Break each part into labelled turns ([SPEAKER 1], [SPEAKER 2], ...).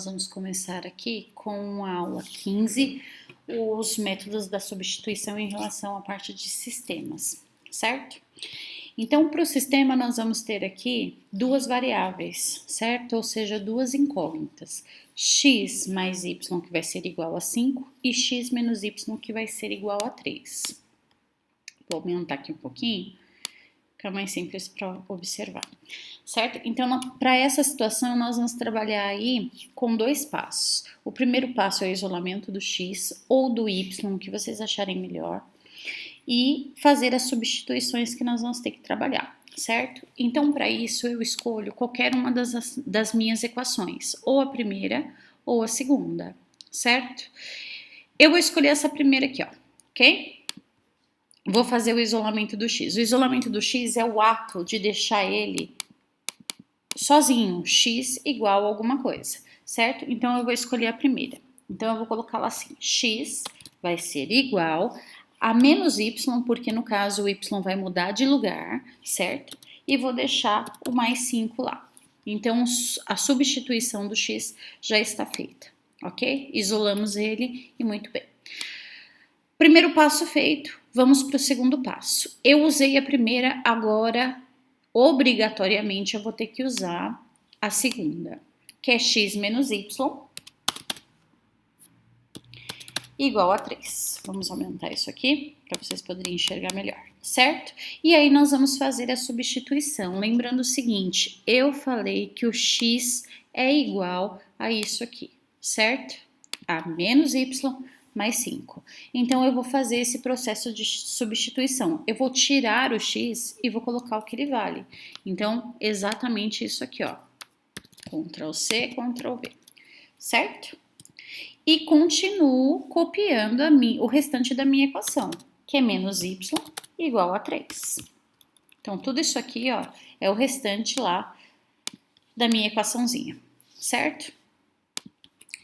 [SPEAKER 1] Nós vamos começar aqui com a aula 15, os métodos da substituição em relação à parte de sistemas, certo? Então, para o sistema, nós vamos ter aqui duas variáveis, certo? Ou seja, duas incógnitas, x mais y, que vai ser igual a 5, e x menos y, que vai ser igual a 3. Vou aumentar aqui um pouquinho, fica mais simples para observar, certo? Então, para essa situação, nós vamos trabalhar aí com dois passos. O primeiro passo é o isolamento do x ou do y, que vocês acharem melhor, e fazer as substituições que nós vamos ter que trabalhar, certo? Então, para isso, eu escolho qualquer uma das minhas equações, ou a primeira ou a segunda, certo? Eu vou escolher essa primeira aqui, ó, ok? Vou fazer o isolamento do x. O isolamento do x é o ato de deixar ele sozinho, x igual a alguma coisa, certo? Então, eu vou escolher a primeira. Então, eu vou colocar lá assim, x vai ser igual a menos y, porque no caso o y vai mudar de lugar, certo? E vou deixar o mais 5 lá. Então, a substituição do x já está feita, ok? Isolamos ele e muito bem. Primeiro passo feito, vamos para o segundo passo. Eu usei a primeira, agora, obrigatoriamente, eu vou ter que usar a segunda, que é x menos y igual a 3. Vamos aumentar isso aqui, para vocês poderem enxergar melhor, certo? E aí, nós vamos fazer a substituição. Lembrando o seguinte, eu falei que o x é igual a isso aqui, certo? A menos y mais 5. Então, eu vou fazer esse processo de substituição. Eu vou tirar o x e vou colocar o que ele vale. Então, exatamente isso aqui, ó. Ctrl C, Ctrl V, certo? E continuo copiando o restante da minha equação, que é menos y igual a 3. Então, tudo isso aqui, ó, é o restante lá da minha equaçãozinha, certo?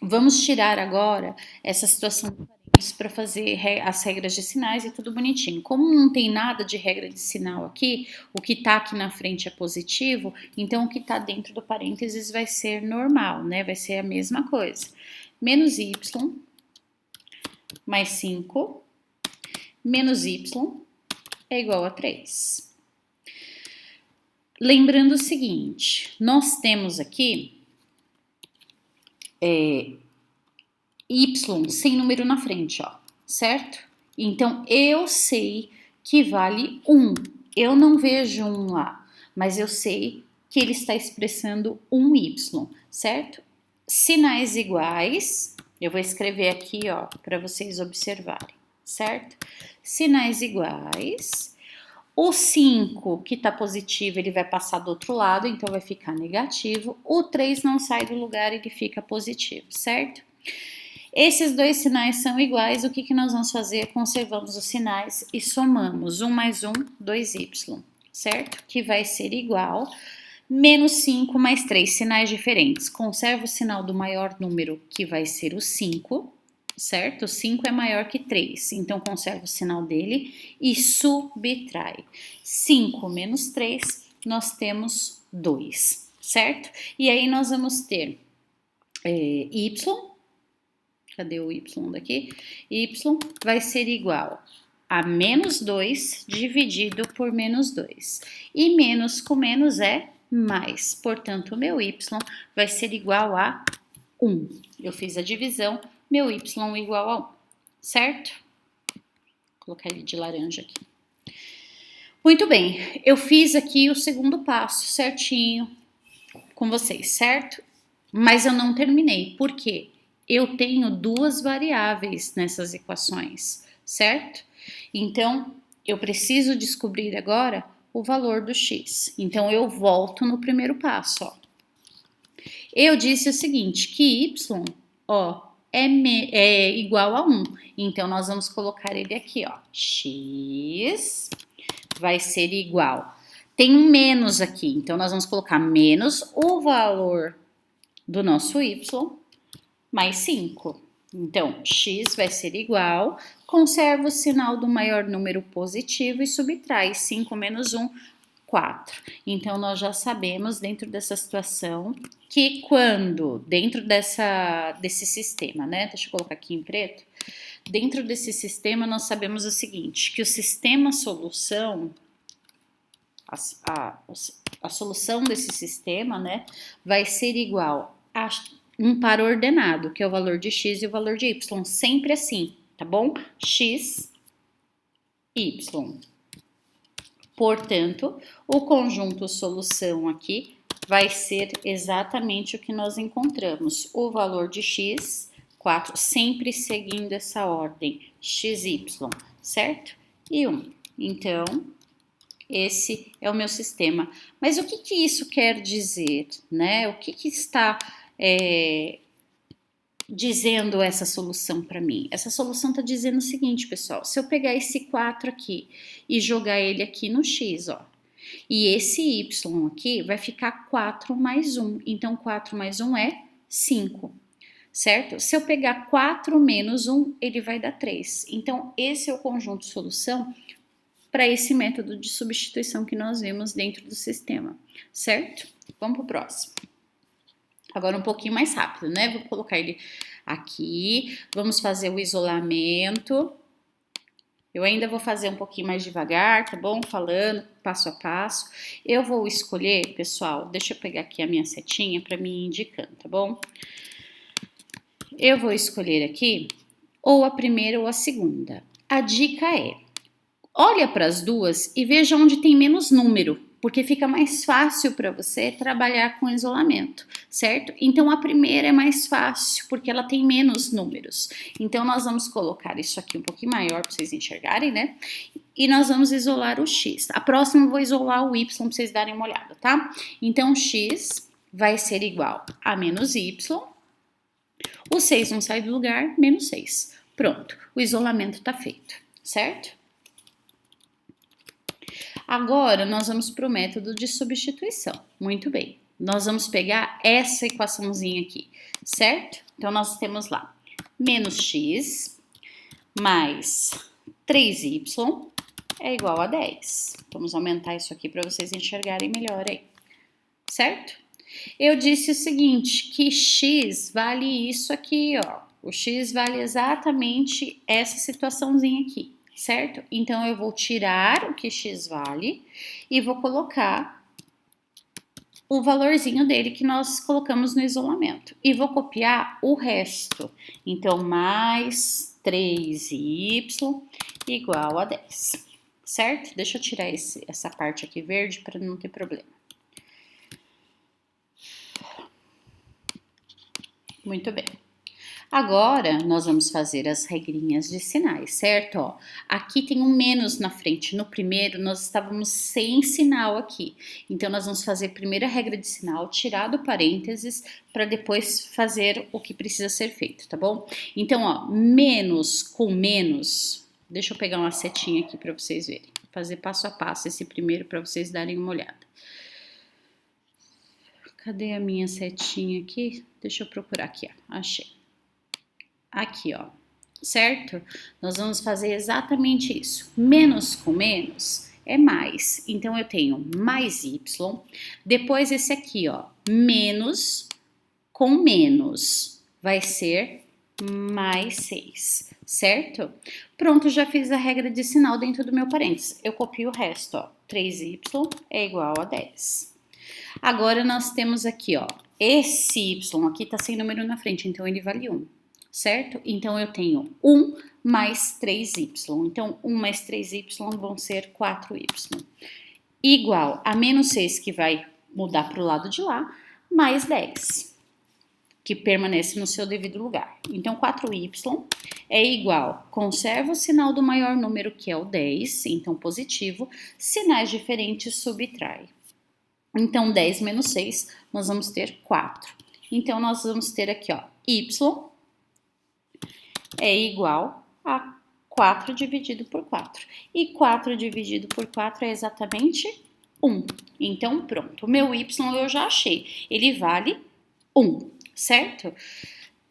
[SPEAKER 1] Vamos tirar agora essa situação de parênteses para fazer as regras de sinais e tudo bonitinho. Como não tem nada de regra de sinal aqui, o que está aqui na frente é positivo, então o que está dentro do parênteses vai ser normal, né? Vai ser a mesma coisa. Menos y mais 5 menos y é igual a 3. Lembrando o seguinte, nós temos aqui y sem número na frente, ó, certo? Então, eu sei que vale 1. Eu não vejo 1 lá, mas eu sei que ele está expressando 1y, certo? Sinais iguais, eu vou escrever aqui, ó, para vocês observarem, certo? Sinais iguais. O 5, que tá positivo, ele vai passar do outro lado, então vai ficar negativo. O 3 não sai do lugar, ele fica positivo, certo? Esses dois sinais são iguais, o que nós vamos fazer? Conservamos os sinais e somamos 1 mais 1, 2y, certo? Que vai ser igual menos 5 mais 3, sinais diferentes. Conserva o sinal do maior número, que vai ser o 5, certo? O 5 é maior que 3, então conserva o sinal dele e subtrai. 5 menos 3, nós temos 2, certo? E aí nós vamos ter y, cadê o y daqui? Y vai ser igual a menos 2 dividido por menos 2. E menos com menos é mais, portanto, o meu y vai ser igual a 1. Eu fiz a divisão, meu y igual a 1, certo? Vou colocar ele de laranja aqui. Muito bem, eu fiz aqui o segundo passo certinho com vocês, certo? Mas eu não terminei, por quê? Eu tenho duas variáveis nessas equações, certo? Então, eu preciso descobrir agora o valor do x. Então, eu volto no primeiro passo, ó. Eu disse o seguinte, que y, ó, é igual a 1. Então, nós vamos colocar ele aqui, ó. X vai ser igual. Tem um menos aqui, então nós vamos colocar menos o valor do nosso y mais 5. Então, x vai ser igual, conserva o sinal do maior número positivo e subtrai 5 menos 1, 4. Então, nós já sabemos, dentro dessa situação, que quando, dentro desse sistema, né? Deixa eu colocar aqui em preto. Dentro desse sistema, nós sabemos o seguinte, que o sistema solução, a solução desse sistema, né, vai ser igual a um par ordenado, que é o valor de x e o valor de y, sempre assim, tá bom? X, y. Portanto, o conjunto solução aqui vai ser exatamente o que nós encontramos, o valor de x, 4, sempre seguindo essa ordem, xy, certo? E 1. Então, esse é o meu sistema. Mas o que isso quer dizer, né? O que está dizendo essa solução para mim? Essa solução está dizendo o seguinte, pessoal. Se eu pegar esse 4 aqui e jogar ele aqui no x, ó. E esse y aqui vai ficar 4 mais 1. Então, 4 mais 1 é 5. Certo? Se eu pegar 4 menos 1, ele vai dar 3. Então, esse é o conjunto solução para esse método de substituição que nós vemos dentro do sistema, certo? Vamos para o próximo. Agora um pouquinho mais rápido, né? Vou colocar ele aqui, vamos fazer o isolamento. Eu ainda vou fazer um pouquinho mais devagar, tá bom? Falando passo a passo. Eu vou escolher, pessoal, deixa eu pegar aqui a minha setinha para me indicando, tá bom? Eu vou escolher aqui ou a primeira ou a segunda. A dica é: olha para as duas e veja onde tem menos número, porque fica mais fácil para você trabalhar com isolamento, certo? Então, a primeira é mais fácil, porque ela tem menos números. Então, nós vamos colocar isso aqui um pouquinho maior para vocês enxergarem, né? E nós vamos isolar o x. A próxima eu vou isolar o y para vocês darem uma olhada, tá? Então, x vai ser igual a menos y. O 6 não sai do lugar, menos 6. Pronto, o isolamento está feito, certo? Agora, nós vamos para o método de substituição. Muito bem. Nós vamos pegar essa equaçãozinha aqui, certo? Então, nós temos lá menos x mais 3y é igual a 10. Vamos aumentar isso aqui para vocês enxergarem melhor aí, certo? Eu disse o seguinte, que x vale isso aqui, ó. O x vale exatamente essa situaçãozinha aqui, certo? Então, eu vou tirar o que x vale e vou colocar o valorzinho dele que nós colocamos no isolamento. E vou copiar o resto. Então, mais 3y igual a 10, certo? Deixa eu tirar essa parte aqui verde para não ter problema. Muito bem. Agora, nós vamos fazer as regrinhas de sinais, certo? Ó, aqui tem um menos na frente. No primeiro, nós estávamos sem sinal aqui. Então, nós vamos fazer a primeira regra de sinal, tirar do parênteses, para depois fazer o que precisa ser feito, tá bom? Então, ó, menos com menos... Deixa eu pegar uma setinha aqui para vocês verem. Fazer passo a passo esse primeiro para vocês darem uma olhada. Cadê a minha setinha aqui? Deixa eu procurar aqui, ó. Achei. Aqui, ó. Certo? Nós vamos fazer exatamente isso. Menos com menos é mais. Então, eu tenho mais y. Depois, esse aqui, ó. Menos com menos vai ser mais 6. Certo? Pronto, já fiz a regra de sinal dentro do meu parênteses. Eu copio o resto, ó. 3y é igual a 10. Agora, nós temos aqui, ó, esse y aqui tá sem número na frente, então ele vale 1, certo? Então, eu tenho 1 mais 3y. Então, 1 mais 3y vão ser 4y. Igual a menos 6, que vai mudar para o lado de lá, mais 10, que permanece no seu devido lugar. Então, 4y é igual, conserva o sinal do maior número, que é o 10, então positivo, sinais diferentes subtrai. Então, 10 menos 6, nós vamos ter 4. Então, nós vamos ter aqui, ó, y é igual a 4 dividido por 4. E 4 dividido por 4 é exatamente 1. Então, pronto. O meu y eu já achei. Ele vale 1, certo?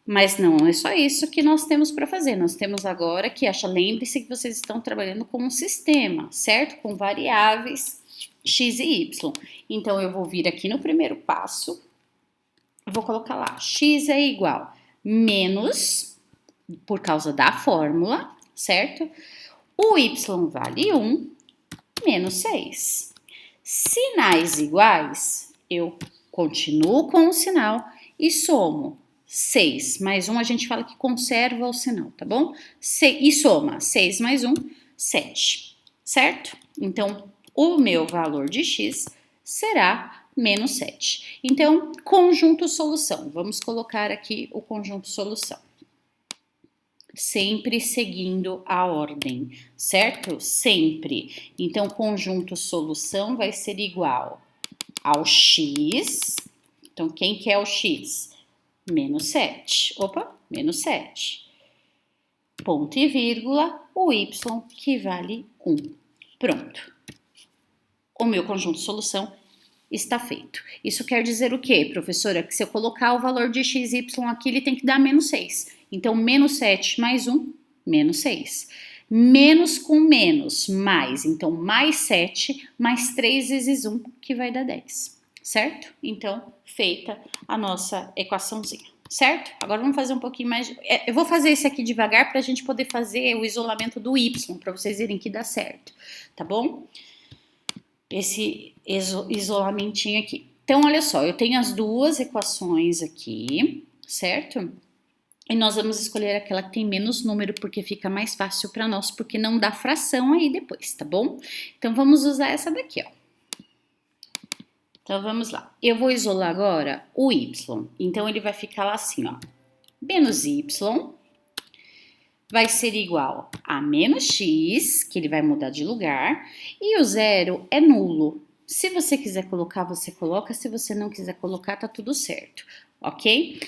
[SPEAKER 1] Mas não é só isso que nós temos para fazer. Nós temos agora que lembre-se que vocês estão trabalhando com um sistema, certo? Com variáveis x e y. Então, eu vou vir aqui no primeiro passo, vou colocar lá, x é igual menos, por causa da fórmula, certo? O y vale 1, menos 6. Sinais iguais, eu continuo com o sinal e somo 6 mais 1, a gente fala que conserva o sinal, tá bom? E soma 6 mais 1, 7, certo? Então, o meu valor de x será menos 7. Então, conjunto solução. Vamos colocar aqui o conjunto solução. Sempre seguindo a ordem, certo? Sempre. Então, conjunto solução vai ser igual ao x. Então, quem que é o x? Menos 7. Opa, menos 7. Ponto e vírgula, o y que vale 1. Pronto. O meu conjunto solução está feito. Isso quer dizer o quê, professora? Que se eu colocar o valor de x e y aqui, ele tem que dar menos 6. Então, menos 7 mais 1, menos 6. Menos com menos, mais. Então, mais 7, mais 3 vezes 1, que vai dar 10. Certo? Então, feita a nossa equaçãozinha. Certo? Agora vamos fazer um pouquinho mais... Eu vou fazer esse aqui devagar para a gente poder fazer o isolamento do y, para vocês verem que dá certo. Tá bom? Esse isolamentinho aqui. Então, olha só, eu tenho as duas equações aqui, certo? E nós vamos escolher aquela que tem menos número, porque fica mais fácil para nós, porque não dá fração aí depois, tá bom? Então, vamos usar essa daqui, ó. Então, vamos lá. Eu vou isolar agora o y. Então, ele vai ficar lá assim, ó. Menos y vai ser igual a menos x, que ele vai mudar de lugar, e o zero é nulo. Se você quiser colocar, você coloca. Se você não quiser colocar, tá tudo certo, ok?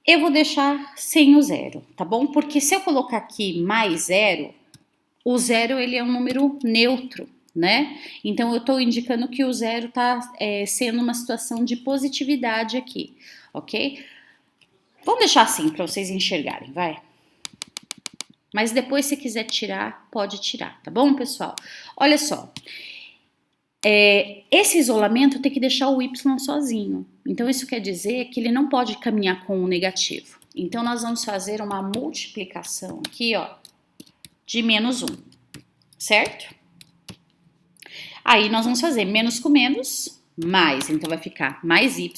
[SPEAKER 1] Eu vou deixar sem o zero, tá bom? Porque se eu colocar aqui mais zero, o zero ele é um número neutro, né? Então, eu tô indicando que o zero tá sendo uma situação de positividade aqui, ok? Vamos deixar assim para vocês enxergarem, vai? Mas depois, se quiser tirar, pode tirar, tá bom, pessoal? Olha só, esse isolamento tem que deixar o y sozinho. Então, isso quer dizer que ele não pode caminhar com o negativo. Então, nós vamos fazer uma multiplicação aqui, ó, de menos 1, certo? Aí, nós vamos fazer menos com menos, mais. Então, vai ficar mais y,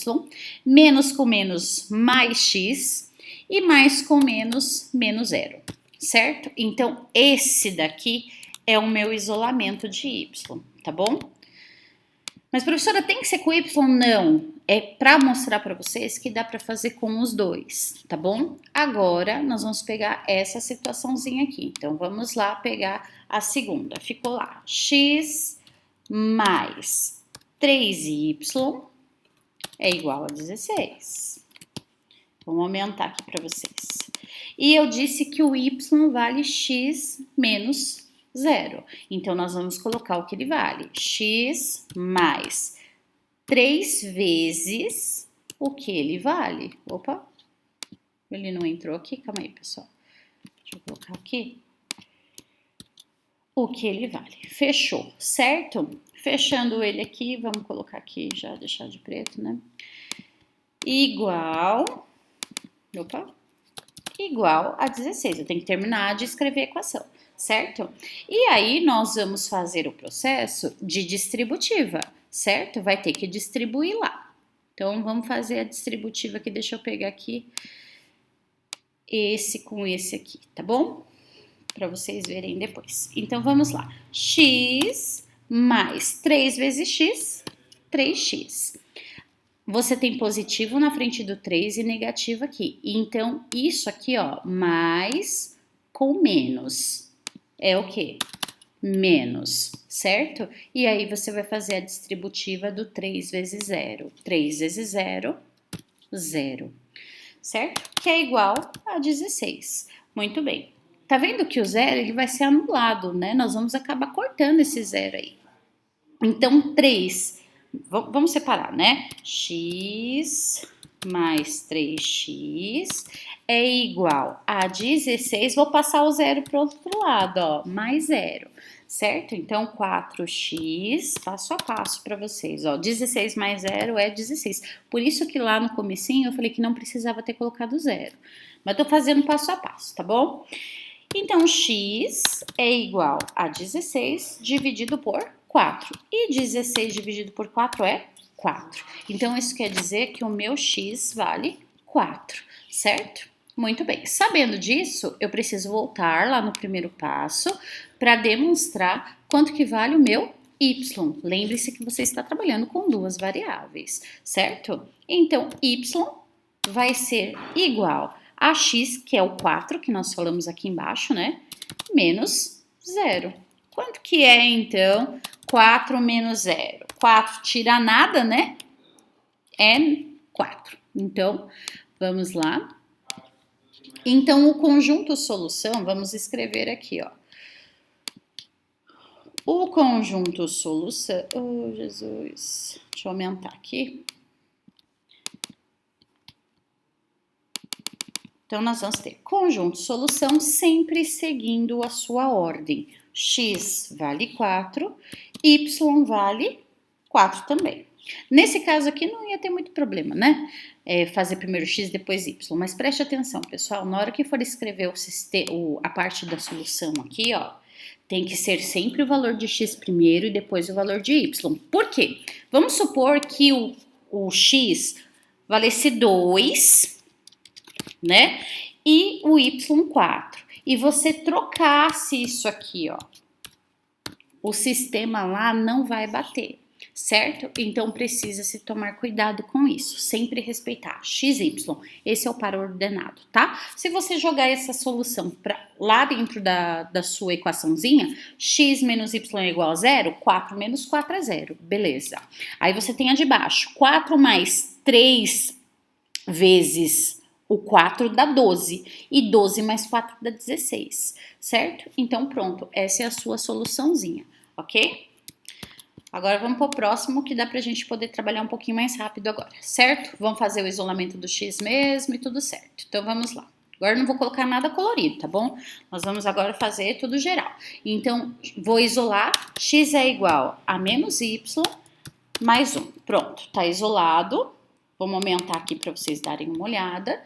[SPEAKER 1] menos com menos, mais x, e mais com menos, menos zero. Certo? Então, esse daqui é o meu isolamento de y, tá bom? Mas, professora, tem que ser com y? Não. É para mostrar para vocês que dá para fazer com os dois, tá bom? Agora, nós vamos pegar essa situaçãozinha aqui. Então, vamos lá pegar a segunda. Ficou lá, x mais 3y é igual a 16. Vamos aumentar aqui para vocês. E eu disse que o y vale x menos 0. Então, nós vamos colocar o que ele vale. X mais 3 vezes o que ele vale. Opa, ele não entrou aqui? Calma aí, pessoal. Deixa eu colocar aqui. O que ele vale. Fechou, certo? Fechando ele aqui, vamos colocar aqui, já deixar de preto, né? Igual... Opa! Igual a 16. Eu tenho que terminar de escrever a equação, certo? E aí, nós vamos fazer o processo de distributiva, certo? Vai ter que distribuir lá. Então, vamos fazer a distributiva aqui. Deixa eu pegar aqui esse com esse aqui, tá bom? Para vocês verem depois. Então, vamos lá. X mais 3 vezes x, 3x. Você tem positivo na frente do 3 e negativo aqui. Então, isso aqui, ó, mais com menos. É o quê? Menos, certo? E aí, você vai fazer a distributiva do 3 vezes 0. 3 vezes 0, 0. Certo? Que é igual a 16. Muito bem. Tá vendo que o 0, ele vai ser anulado, né? Nós vamos acabar cortando esse 0 aí. Então, 3... Vamos separar, né? X mais 3x é igual a 16. Vou passar o zero para o outro lado, ó. Mais 0. certo? Então, 4x, passo a passo para vocês, ó, 16 mais 0 é 16. Por isso que lá no comecinho eu falei que não precisava ter colocado 0, mas tô fazendo passo a passo, tá bom? Então, x é igual a 16 dividido por 4, e 16 dividido por 4 é 4. Então, isso quer dizer que o meu x vale 4, certo? Muito bem, sabendo disso, eu preciso voltar lá no primeiro passo para demonstrar quanto que vale o meu y. Lembre-se que você está trabalhando com duas variáveis, certo? Então, y vai ser igual a x, que é o 4, que nós falamos aqui embaixo, né? Menos 0. Quanto que é, então, 4 menos 0? 4 tira nada, né? É 4. Então, vamos lá. Então, o conjunto solução, vamos escrever aqui, ó. O conjunto solução... Oh, Jesus! Deixa eu aumentar aqui. Então, nós vamos ter conjunto solução sempre seguindo a sua ordem. X vale 4, Y vale 4 também. Nesse caso aqui não ia ter muito problema, né? Fazer primeiro x, depois y. Mas preste atenção, pessoal, na hora que for escrever a parte da solução aqui, ó, tem que ser sempre o valor de x primeiro e depois o valor de y. Por quê? Vamos supor que o x valesse 2, né? E o y 4. E você trocasse isso aqui, ó. O sistema lá não vai bater, certo? Então precisa se tomar cuidado com isso, sempre respeitar x, y, esse é o par ordenado, tá? Se você jogar essa solução lá dentro da sua equaçãozinha, x menos y é igual a 0, 4 menos 4 é 0, beleza. Aí você tem a de baixo, 4 mais 3 vezes o 4 dá 12, e 12 mais 4 dá 16, certo? Então pronto, essa é a sua soluçãozinha, ok? Agora vamos para o próximo, que dá para a gente poder trabalhar um pouquinho mais rápido agora, certo? Vamos fazer o isolamento do x mesmo e tudo certo. Então vamos lá. Agora eu não vou colocar nada colorido, tá bom? Nós vamos agora fazer tudo geral. Então, vou isolar, x é igual a menos y mais 1. Pronto, tá isolado. Vamos aumentar aqui para vocês darem uma olhada.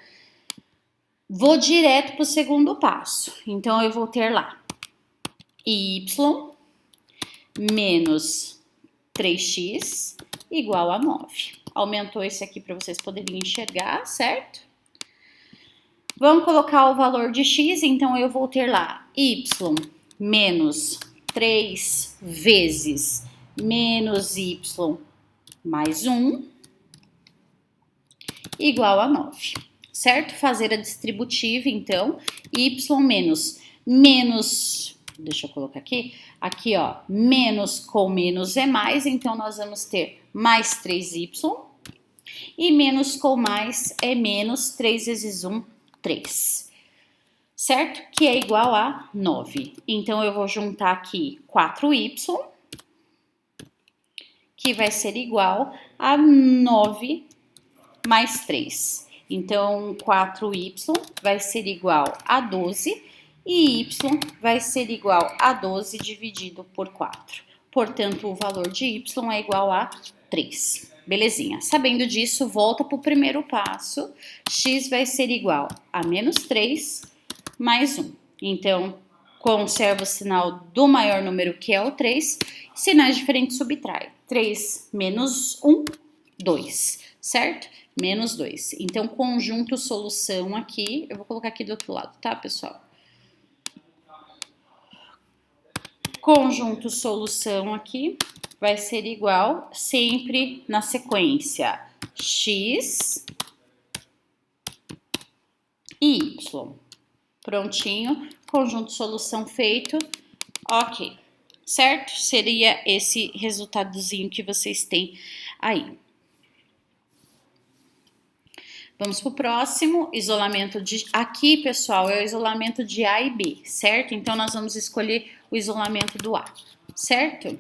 [SPEAKER 1] Vou direto para o segundo passo. Então, eu vou ter lá y menos 3x igual a 9. Aumentou esse aqui para vocês poderem enxergar, certo? Vamos colocar o valor de x, então eu vou ter lá y menos 3 vezes menos y mais 1 igual a 9, certo? Fazer a distributiva, então, y menos, deixa eu colocar aqui, ó, menos com menos é mais, então nós vamos ter mais 3y, e menos com mais é menos, 3 vezes 1, 3, certo? Que é igual a 9. Então, eu vou juntar aqui 4y, que vai ser igual a 9 mais 3. Então, 4y vai ser igual a 12 e y vai ser igual a 12 dividido por 4. Portanto, o valor de y é igual a 3. Belezinha. Sabendo disso, volta para o primeiro passo. X vai ser igual a menos 3 mais 1. Então, conserva o sinal do maior número, que é o 3. Sinais diferentes subtrai. 3 menos 1, 2, certo? Menos 2. Então, conjunto solução aqui, eu vou colocar aqui do outro lado, tá, pessoal? Conjunto solução aqui vai ser igual, sempre na sequência, x e y. Prontinho, conjunto solução feito, ok. Certo? Seria esse resultadozinho que vocês têm aí. Vamos para o próximo, isolamento de... Aqui, pessoal, é o isolamento de A e B, certo? Então, nós vamos escolher o isolamento do A, certo?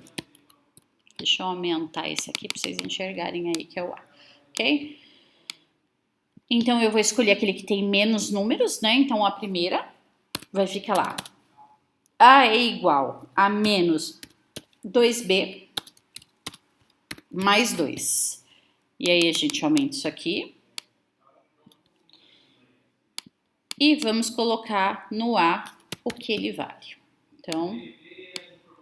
[SPEAKER 1] Deixa eu aumentar esse aqui para vocês enxergarem aí que é o A, ok? Então, eu vou escolher aquele que tem menos números, né? Então, a primeira vai ficar lá. A é igual a menos 2B mais 2. E aí, a gente aumenta isso aqui. E vamos colocar no A o que ele vale. Então,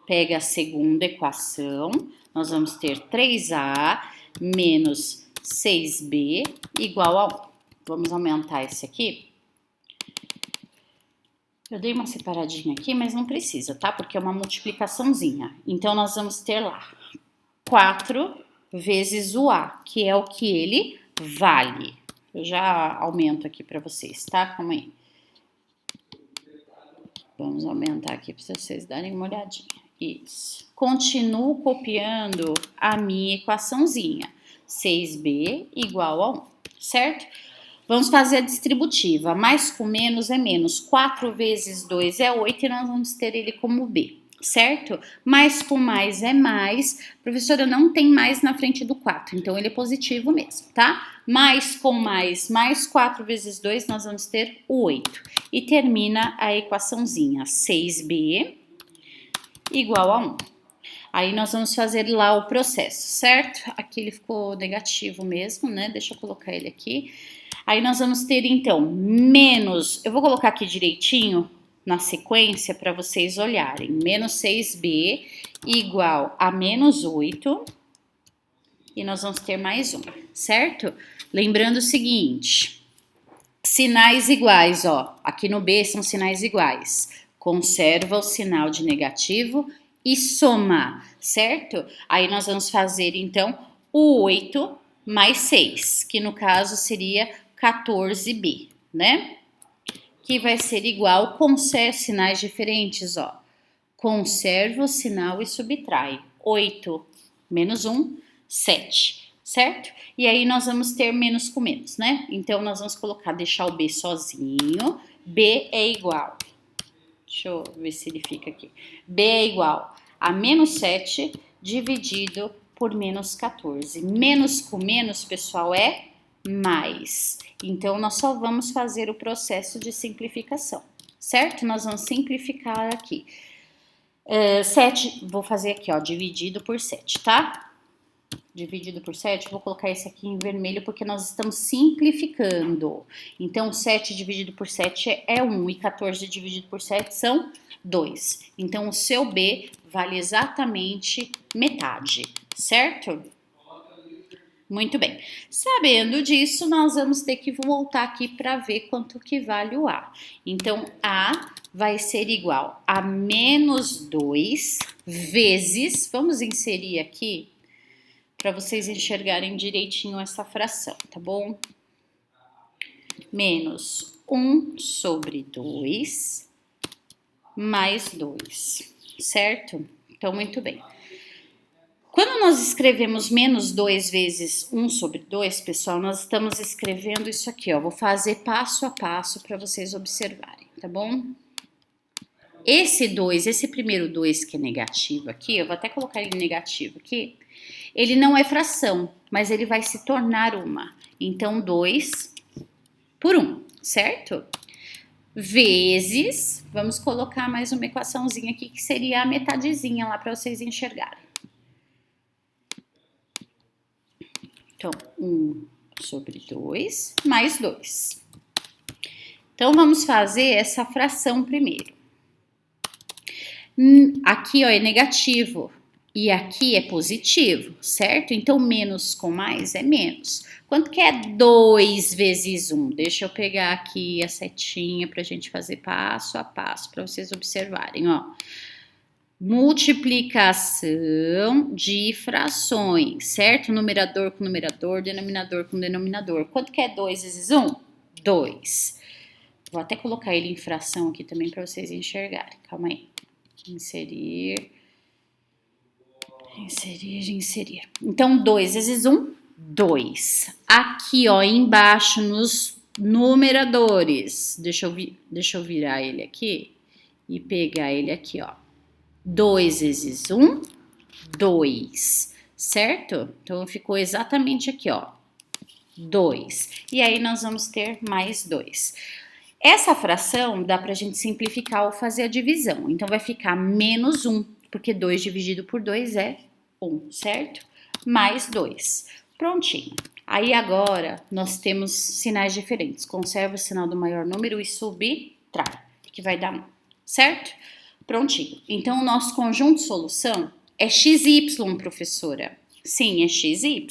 [SPEAKER 1] pega a segunda equação, nós vamos ter 3A menos 6B igual a 1. Vamos aumentar esse aqui. Eu dei uma separadinha aqui, mas não precisa, tá? Porque é uma multiplicaçãozinha. Então, nós vamos ter lá 4 vezes o A, que é o que ele vale. Eu já aumento aqui para vocês, tá? Calma aí. Vamos aumentar aqui para vocês darem uma olhadinha. Isso. Continuo copiando a minha equaçãozinha. 6B igual a 1, certo? Vamos fazer a distributiva. Mais com menos é menos. 4 vezes 2 é 8 e nós vamos ter ele como B, certo? Mais com mais é mais. Professora, não tem mais na frente do 4, então ele é positivo mesmo, tá? Mais com mais 4 vezes 2, nós vamos ter o 8. E termina a equaçãozinha 6B igual a 1. Aí nós vamos fazer lá o processo, certo? Aqui ele ficou negativo mesmo, né? Deixa eu colocar ele aqui. Aí nós vamos ter, então, menos... Eu vou colocar aqui direitinho na sequência para vocês olharem. Menos 6B igual a menos 8. E nós vamos ter mais 1, certo? Lembrando o seguinte... Sinais iguais, ó. Aqui no B são sinais iguais. Conserva o sinal de negativo e soma, certo? Aí nós vamos fazer, então, o 8 mais 6, que no caso seria 14B, né? Que vai ser igual, conserva sinais diferentes, ó. Conserva o sinal e subtrai. 8 menos 1, 7, certo? E aí nós vamos ter menos com menos, né? Então, nós vamos colocar, deixar o B sozinho. B é igual... Deixa eu ver se ele fica aqui. B é igual a menos 7 dividido por menos 14. Menos com menos, pessoal, é mais. Então, nós só vamos fazer o processo de simplificação, certo? Nós vamos simplificar aqui. 7, vou fazer aqui, ó, dividido por 7, tá? Dividido por 7, vou colocar esse aqui em vermelho porque nós estamos simplificando. Então, 7 dividido por 7 é 1 e 14 dividido por 7 são 2. Então, o seu B vale exatamente metade, certo? Muito bem. Sabendo disso, nós vamos ter que voltar aqui para ver quanto que vale o A. Então, A vai ser igual a menos 2 vezes... Vamos inserir aqui... para vocês enxergarem direitinho essa fração, tá bom? Menos 1 sobre 2 mais 2, certo? Então, muito bem. Quando nós escrevemos menos 2 vezes 1 sobre 2, pessoal, nós estamos escrevendo isso aqui, ó. Vou fazer passo a passo para vocês observarem, tá bom? Esse 2, esse primeiro 2 que é negativo aqui, eu vou até colocar ele negativo aqui, ele não é fração, mas ele vai se tornar uma. Então, 2 por 1, certo? Vezes, vamos colocar mais uma equaçãozinha aqui, que seria a metadezinha lá para vocês enxergarem. Então, 1 sobre 2 mais 2. Então, vamos fazer essa fração primeiro. Aqui, ó, é negativo. E aqui é positivo, certo? Então, menos com mais é menos. Quanto que é 2 vezes 1? Deixa eu pegar aqui a setinha para a gente fazer passo a passo, para vocês observarem, ó. Multiplicação de frações, certo? Numerador com numerador, denominador com denominador. Quanto que é 2 vezes 1? 2. Vou até colocar ele em fração aqui também para vocês enxergarem. Calma aí. Inserir. Inserir. Então, 2 vezes 1, 2. Aqui, ó, embaixo nos numeradores. Deixa eu virar ele aqui e pegar ele aqui, ó. 2 vezes 1, 2. Certo? Então, ficou exatamente aqui, ó. 2. E aí, nós vamos ter mais 2. Essa fração dá pra gente simplificar ou fazer a divisão. Então, vai ficar menos 1, porque 2 dividido por 2 é 1, certo? Mais 2. Prontinho. Aí, agora, nós temos sinais diferentes. Conserva o sinal do maior número e subtrai, que vai dar 1, certo? Prontinho. Então, o nosso conjunto de solução é XY, professora. Sim, é XY.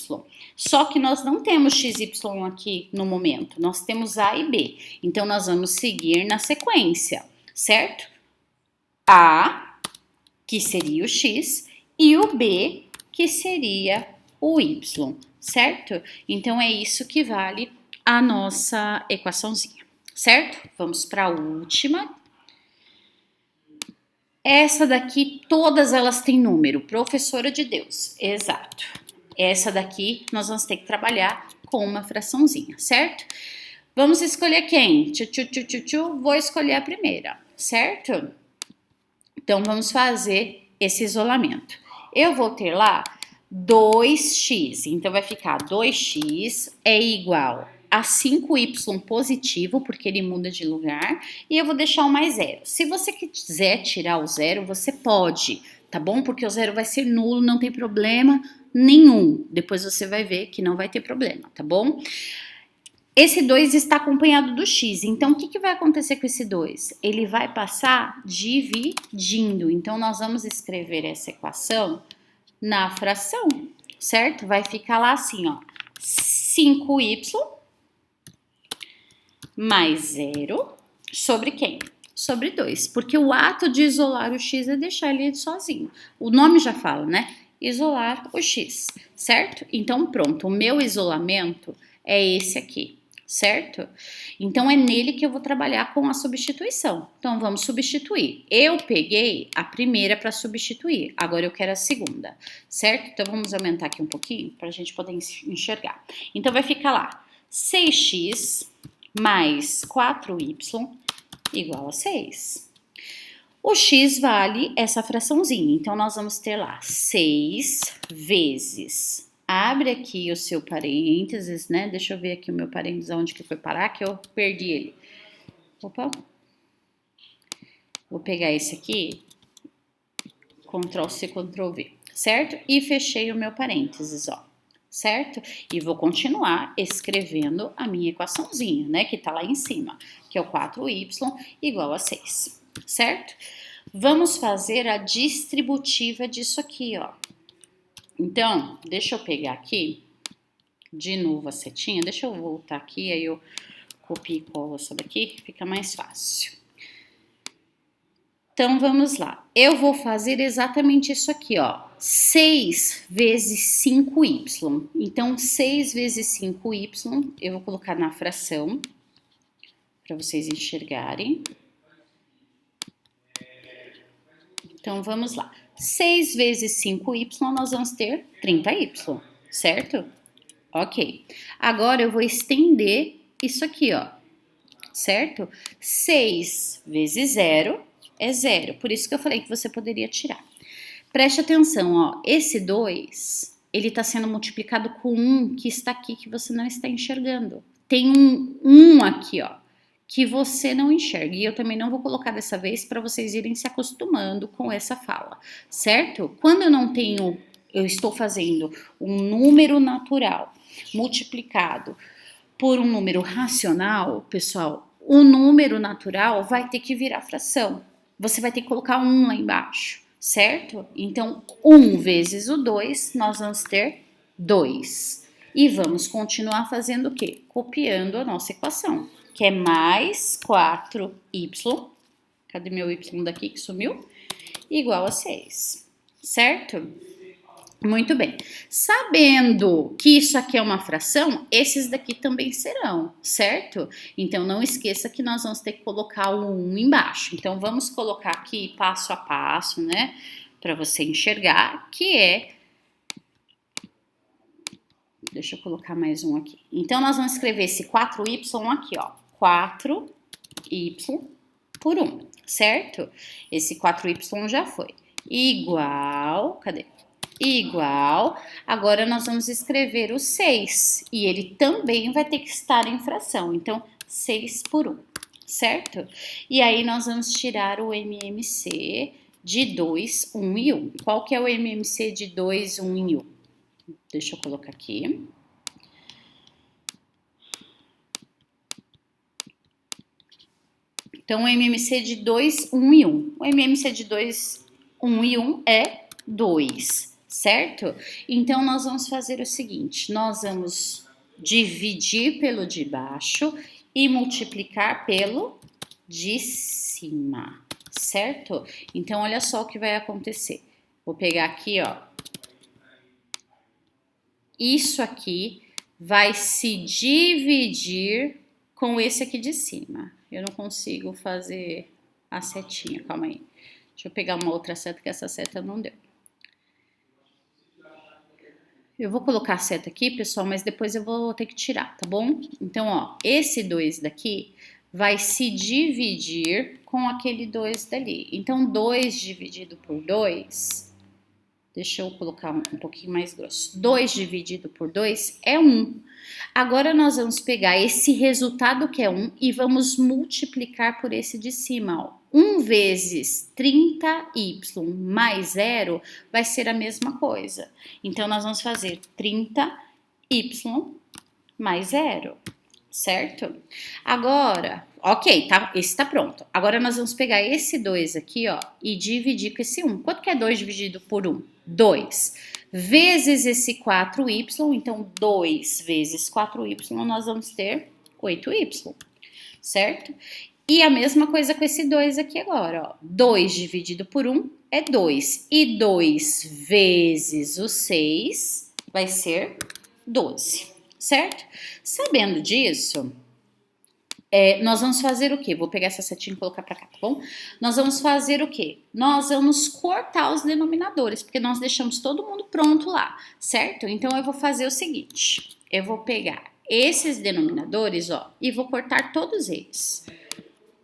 [SPEAKER 1] Só que nós não temos XY aqui no momento. Nós temos A e B. Então, nós vamos seguir na sequência, certo? A, que seria o X, e o B, que seria o Y, certo? Então, é isso que vale a nossa equaçãozinha, certo? Vamos para a última. Essa daqui, todas elas têm número, professora de Deus, exato. Essa daqui, nós vamos ter que trabalhar com uma fraçãozinha, certo? Vamos escolher quem? Vou escolher a primeira, certo? Então, vamos fazer esse isolamento. Eu vou ter lá 2x, então vai ficar 2x é igual a 5y positivo, porque ele muda de lugar, e eu vou deixar o mais zero. Se você quiser tirar o zero, você pode, tá bom? Porque o zero vai ser nulo, não tem problema nenhum. Depois você vai ver que não vai ter problema, tá bom? Esse 2 está acompanhado do x, então o que vai acontecer com esse 2? Ele vai passar dividindo, então nós vamos escrever essa equação na fração, certo? Vai ficar lá assim, ó, 5y mais 0 sobre quem? Sobre 2, porque o ato de isolar o x é deixar ele sozinho. O nome já fala, né? Isolar o x, certo? Então pronto, o meu isolamento é esse aqui, certo? Então é nele que eu vou trabalhar com a substituição. Então vamos substituir. Eu peguei a primeira para substituir, agora eu quero a segunda, certo? Então vamos aumentar aqui um pouquinho para a gente poder enxergar. Então vai ficar lá 6x mais 4y igual a 6. O x vale essa fraçãozinha, então nós vamos ter lá 6 vezes. Abre aqui o seu parênteses, né? Deixa eu ver aqui o meu parênteses, onde que foi parar, que eu perdi ele. Opa. Vou pegar esse aqui, Ctrl+C, Ctrl+V, certo? E fechei o meu parênteses, ó, certo? E vou continuar escrevendo a minha equaçãozinha, né? Que tá lá em cima, que é o 4y igual a 6, certo? Vamos fazer a distributiva disso aqui, ó. Então, deixa eu pegar aqui, de novo a setinha, deixa eu voltar aqui, aí eu copio e colo essa daqui, fica mais fácil. Então, vamos lá. Eu vou fazer exatamente isso aqui, ó, 6 vezes 5y. Então, 6 vezes 5y, eu vou colocar na fração, para vocês enxergarem. Então, vamos lá. 6 vezes 5y, nós vamos ter 30y, certo? Ok. Agora, eu vou estender isso aqui, ó, certo? 6 vezes 0 é 0. Por isso que eu falei que você poderia tirar. Preste atenção, ó. Esse 2, ele está sendo multiplicado com 1 que está aqui, que você não está enxergando. Tem um 1 aqui, ó, que você não enxerga. E eu também não vou colocar dessa vez para vocês irem se acostumando com essa fala, certo? Quando eu não tenho, eu estou fazendo um número natural multiplicado por um número racional, pessoal, o número natural vai ter que virar fração. Você vai ter que colocar 1 lá embaixo, certo? Então, 1 vezes o 2, nós vamos ter 2. E vamos continuar fazendo o quê? Copiando a nossa equação, que é mais 4y, cadê meu y daqui que sumiu? Igual a 6, certo? Muito bem. Sabendo que isso aqui é uma fração, esses daqui também serão, certo? Então, não esqueça que nós vamos ter que colocar o 1 embaixo. Então, vamos colocar aqui passo a passo, né? Para você enxergar, que é... Deixa eu colocar mais um aqui. Então, nós vamos escrever esse 4y aqui, ó. 4y por 1, certo? Esse 4y já foi. Igual, cadê? Igual, agora nós vamos escrever o 6, e ele também vai ter que estar em fração, então 6 por 1, certo? E aí nós vamos tirar o MMC de 2, 1 e 1. Qual que é o MMC de 2, 1 e 1? Deixa eu colocar aqui. Então, o MMC de 2, 1 e 1. O MMC de 2, 1 e 1 é 2, certo? Então, nós vamos fazer o seguinte, nós vamos dividir pelo de baixo e multiplicar pelo de cima, certo? Então, olha só o que vai acontecer. Vou pegar aqui, ó. Isso aqui vai se dividir com esse aqui de cima. Eu não consigo fazer a setinha, calma aí. Deixa eu pegar uma outra seta, que essa seta não deu. Eu vou colocar a seta aqui, pessoal, mas depois eu vou ter que tirar, tá bom? Então, ó, esse 2 daqui vai se dividir com aquele 2 dali. Então, 2 dividido por 2... Deixa eu colocar um pouquinho mais grosso. 2 dividido por 2 é 1. Agora, nós vamos pegar esse resultado que é 1 e vamos multiplicar por esse de cima. Ó. 1 vezes 30y mais 0 vai ser a mesma coisa. Então, nós vamos fazer 30y mais 0, certo? Agora, ok, tá, esse tá pronto. Agora, nós vamos pegar esse 2 aqui, ó, e dividir com esse 1. Quanto que é 2 dividido por 1? 2. Vezes esse 4y, então 2 vezes 4y, nós vamos ter 8y, certo? E a mesma coisa com esse 2 aqui agora, ó. 2 dividido por 1 é 2. E 2 vezes o 6 vai ser 12, certo? Sabendo disso, nós vamos fazer o quê? Vou pegar essa setinha e colocar pra cá, tá bom? Nós vamos fazer o quê? Nós vamos cortar os denominadores, porque nós deixamos todo mundo pronto lá, certo? Então, eu vou fazer o seguinte. Eu vou pegar esses denominadores, ó, e vou cortar todos eles,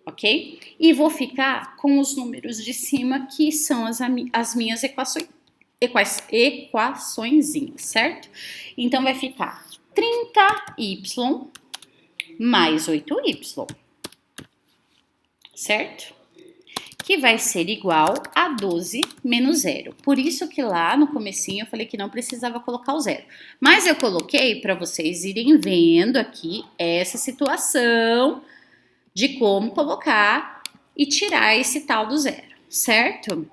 [SPEAKER 1] ok? E vou ficar com os números de cima, que são as minhas equaçõezinhas, certo? Então, vai ficar 30y mais 8y, certo? Que vai ser igual a 12 menos 0. Por isso que lá no comecinho eu falei que não precisava colocar o zero. Mas eu coloquei para vocês irem vendo aqui essa situação de como colocar e tirar esse tal do zero, certo?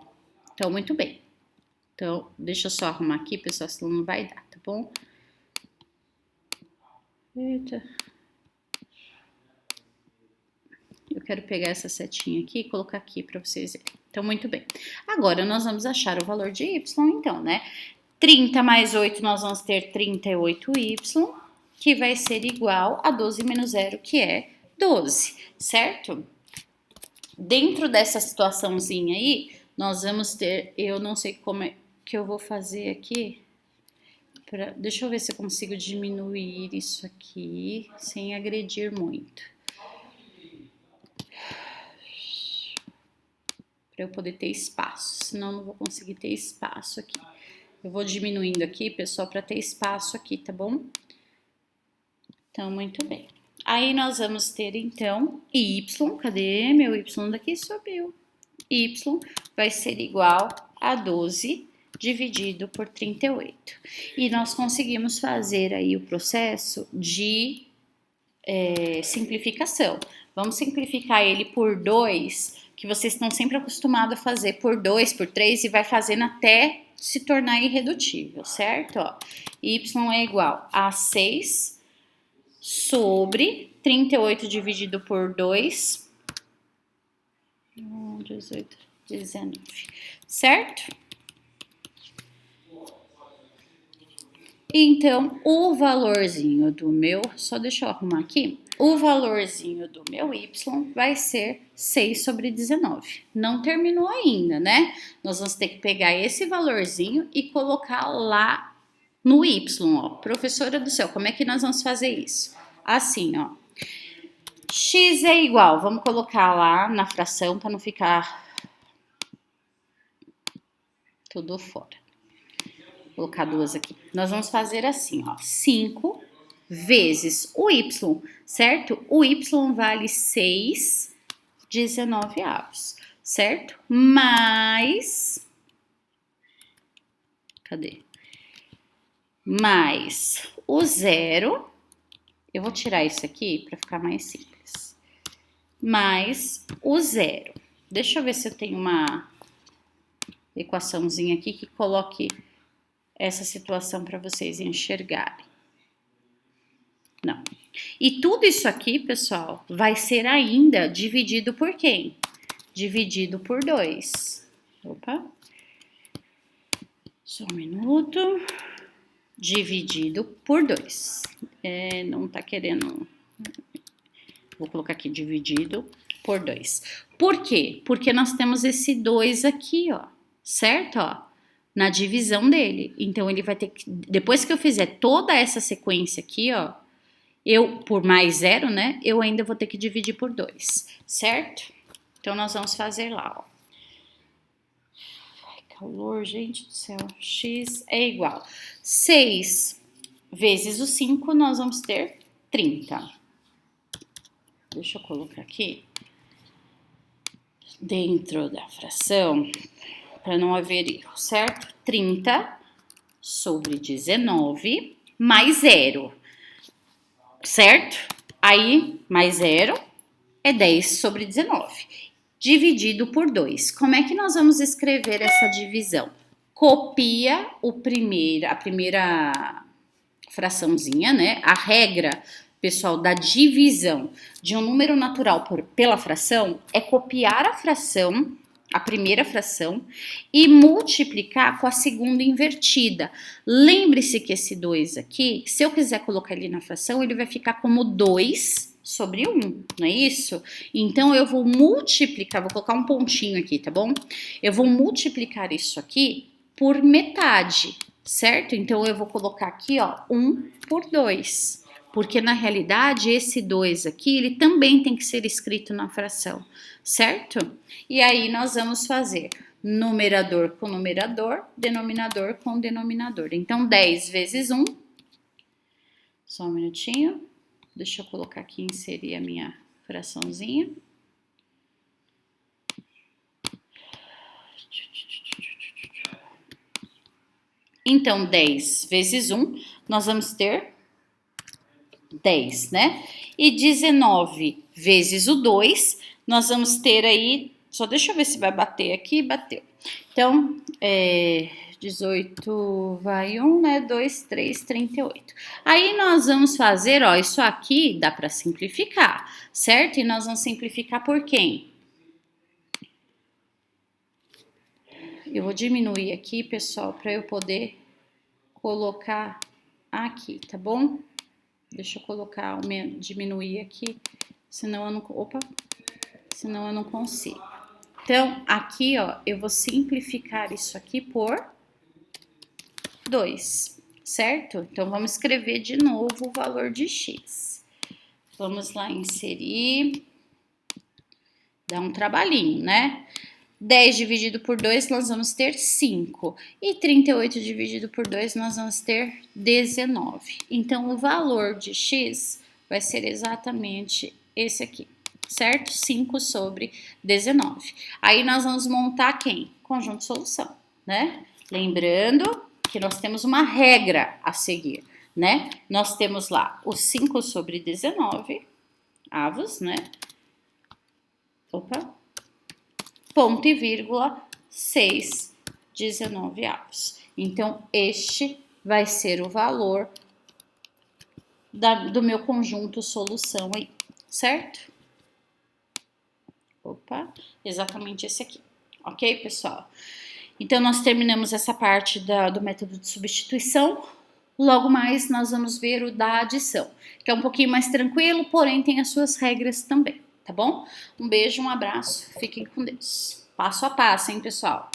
[SPEAKER 1] Então, muito bem. Então, deixa eu só arrumar aqui, pessoal, senão não vai dar, tá bom? Eita. Eu quero pegar essa setinha aqui e colocar aqui para vocês verem. Então, muito bem. Agora, nós vamos achar o valor de y, então, né? 30 mais 8, nós vamos ter 38y, que vai ser igual a 12 menos 0, que é 12, certo? Dentro dessa situaçãozinha aí, nós vamos ter... Eu não sei como é que eu vou fazer aqui. Deixa eu ver se eu consigo diminuir isso aqui sem agredir muito. Para eu poder ter espaço, senão não vou conseguir ter espaço aqui. Eu vou diminuindo aqui, pessoal, para ter espaço aqui, tá bom? Então, muito bem. Aí, nós vamos ter, então, y, cadê? Meu y daqui subiu. Y vai ser igual a 12 dividido por 38. E nós conseguimos fazer aí o processo de simplificação. Vamos simplificar ele por 2, que vocês estão sempre acostumados a fazer por 2, por 3 e vai fazendo até se tornar irredutível, certo? Ó, y é igual a 6 sobre 38 dividido por 2, 18, 19, certo? Então, o valorzinho do meu, só deixa eu arrumar aqui, o valorzinho do meu y vai ser 6 sobre 19. Não terminou ainda, né? Nós vamos ter que pegar esse valorzinho e colocar lá no y, ó. Professora do céu, como é que nós vamos fazer isso? Assim, ó. X é igual, vamos colocar lá na fração para não ficar tudo fora. Vou colocar duas aqui. Nós vamos fazer assim, ó. 5 vezes o y, certo? O y vale 6/19, certo? Mais, cadê? Mais o zero, eu vou tirar isso aqui para ficar mais simples, mais o zero. Deixa eu ver se eu tenho uma equaçãozinha aqui que coloque essa situação para vocês enxergarem. Não. E tudo isso aqui, pessoal, vai ser ainda dividido por quem? Dividido por 2. Opa. Só um minuto. Dividido por 2. Não tá querendo... Vou colocar aqui dividido por 2. Por quê? Porque nós temos esse 2 aqui, ó. Certo? Ó. Na divisão dele. Então, ele vai ter que... Depois que eu fizer toda essa sequência aqui, ó. Por mais zero, né? Eu ainda vou ter que dividir por 2. Certo? Então, nós vamos fazer lá, ó. Ai, calor, gente do céu. X é igual. 6 vezes o 5, nós vamos ter 30. Deixa eu colocar aqui. Dentro da fração, para não haver erro, certo? 30 sobre 19 mais zero, certo? Aí, mais zero é 10 sobre 19, dividido por 2. Como é que nós vamos escrever essa divisão? Copia a primeira fraçãozinha, né? A regra, pessoal, da divisão de um número natural pela fração é copiar a fração, a primeira fração, e multiplicar com a segunda invertida. Lembre-se que esse 2 aqui, se eu quiser colocar ele na fração, ele vai ficar como 2 sobre 1, não é isso? Então, eu vou multiplicar, vou colocar um pontinho aqui, tá bom? Eu vou multiplicar isso aqui por metade, certo? Então, eu vou colocar aqui, ó, 1 por 2. Porque, na realidade, esse 2 aqui, ele também tem que ser escrito na fração, certo? E aí, nós vamos fazer numerador com numerador, denominador com denominador. Então, 10 vezes 1, só um minutinho, deixa eu colocar aqui, inserir a minha fraçãozinha. Então, 10 vezes 1, nós vamos ter 10, né? E 19 vezes o 2, nós vamos ter aí, só deixa eu ver se vai bater aqui, bateu. Então, 18 vai 1, né? 2, 3, 38. Aí, nós vamos fazer, ó, isso aqui dá para simplificar, certo? E nós vamos simplificar por quem? Eu vou diminuir aqui, pessoal, para eu poder colocar aqui, tá bom? Deixa eu colocar, diminuir aqui, senão eu não consigo. Então, aqui, ó, eu vou simplificar isso aqui por 2, certo? Então, vamos escrever de novo o valor de x. Vamos lá inserir, dá um trabalhinho, né? 10 dividido por 2, nós vamos ter 5. E 38 dividido por 2, nós vamos ter 19. Então, o valor de x vai ser exatamente esse aqui, certo? 5 sobre 19. Aí, nós vamos montar quem? Conjunto de solução, né? Lembrando que nós temos uma regra a seguir, né? Nós temos lá o 5 sobre 19 avos, né? Opa! Ponto e vírgula, 6, 19 avos. Então, este vai ser o valor do meu conjunto solução aí, certo? Opa, exatamente esse aqui. Ok, pessoal? Então, nós terminamos essa parte do método de substituição. Logo mais, nós vamos ver o da adição, que é um pouquinho mais tranquilo, porém tem as suas regras também. Tá bom? Um beijo, um abraço, fiquem com Deus. Passo a passo, hein, pessoal?